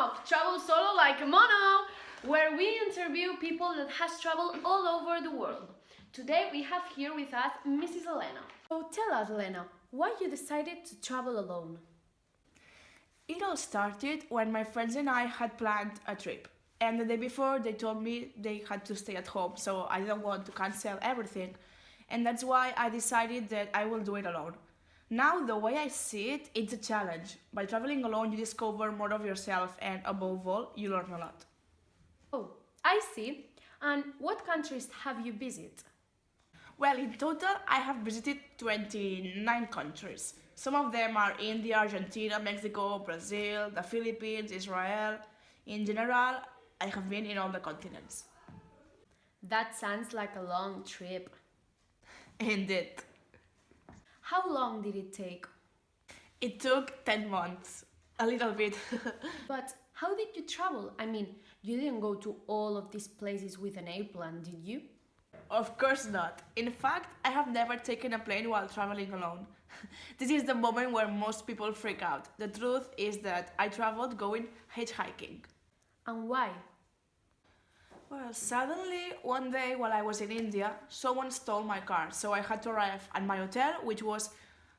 of Travel Solo Like a Mono, where we interview people that has traveled all over the world. Today we have here with us Mrs. Helena. So tell us, Helena, why you decided to travel alone? It all started when my friends and I had planned a trip. And the day before they told me they had to stay at home, so I didn't want to cancel everything. And that's why I decided that I will do it alone. Now, the way I see it, it's a challenge. By traveling alone, you discover more of yourself and above all, you learn a lot. Oh, I see. And what countries have you visited? Well, in total, I have visited 29 countries. Some of them are India, Argentina, Mexico, Brazil, the Philippines, Israel. In general, I have been in all the continents. That sounds like a long trip. Indeed. How long did it take? It took 10 months. A little bit. But how did you travel? I mean, you didn't go to all of these places with an airplane, did you? Of course not. In fact, I have never taken a plane while traveling alone. This is the moment where most people freak out. The truth is that I traveled going hitchhiking. And why? Well, suddenly, one day while I was in India, someone stole my car, so I had to arrive at my hotel, which was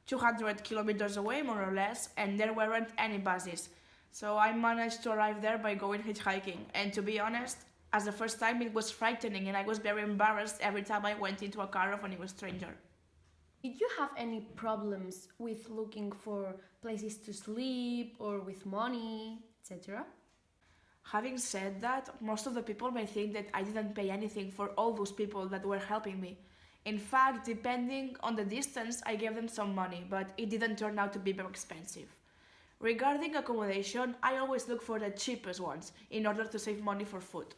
200 kilometers away, more or less, and there weren't any buses. So I managed to arrive there by going hitchhiking, and to be honest, as the first time it was frightening and I was very embarrassed every time I went into a car of a new stranger. Did you have any problems with looking for places to sleep or with money, etc.? Having said that, most of the people may think that I didn't pay anything for all those people that were helping me. In fact, depending on the distance, I gave them some money, but it didn't turn out to be very expensive. Regarding accommodation, I always look for the cheapest ones in order to save money for food.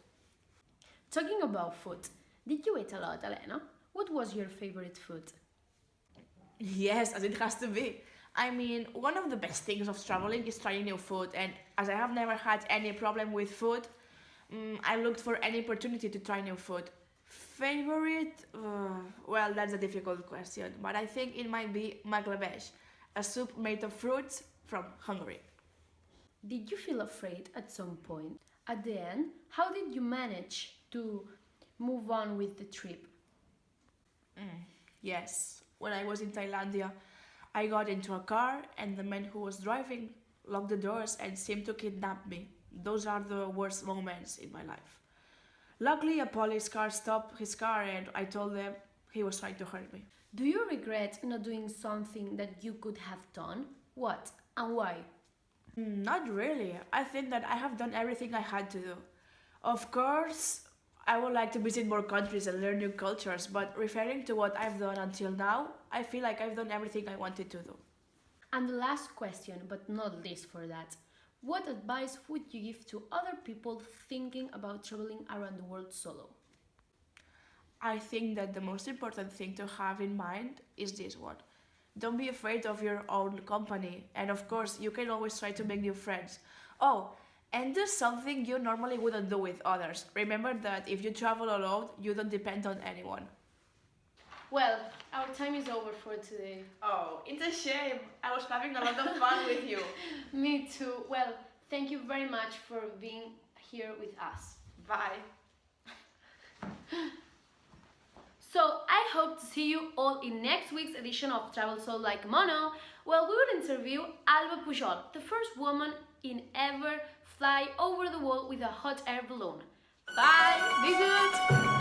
Talking about food, did you eat a lot, Helena? What was your favorite food? Yes, as it has to be. I mean, one of the best things of traveling is trying new food, and as I have never had any problem with food, I looked for any opportunity to try new food. Favorite? Well, that's a difficult question, but I think it might be maglabesh, a soup made of fruits from Hungary. Did you feel afraid at some point? At the end, how did you manage to move on with the trip? Yes, when I was in Thailandia, I got into a car and the man who was driving locked the doors and seemed to kidnap me. Those are the worst moments in my life. Luckily, a police car stopped his car and I told them he was trying to hurt me. Do you regret not doing something that you could have done? What and why? Not really. I think that I have done everything I had to do. Of course, I would like to visit more countries and learn new cultures, but referring to what I've done until now, I feel like I've done everything I wanted to do. And the last question, but not least for that, what advice would you give to other people thinking about traveling around the world solo? I think that the most important thing to have in mind is this one. Don't be afraid of your own company, and of course, you can always try to make new friends. Oh, and do something you normally wouldn't do with others. Remember that if you travel alone, you don't depend on anyone. Well, our time is over for today. Oh, it's a shame. I was having a lot of fun with you. Me too. Well, thank you very much for being here with us. Bye. So I hope to see you all in next week's edition of Travel Solo Like Mono, where we will interview Alba Pujol, the first woman in ever fly over the world with a hot air balloon. Bye, be good!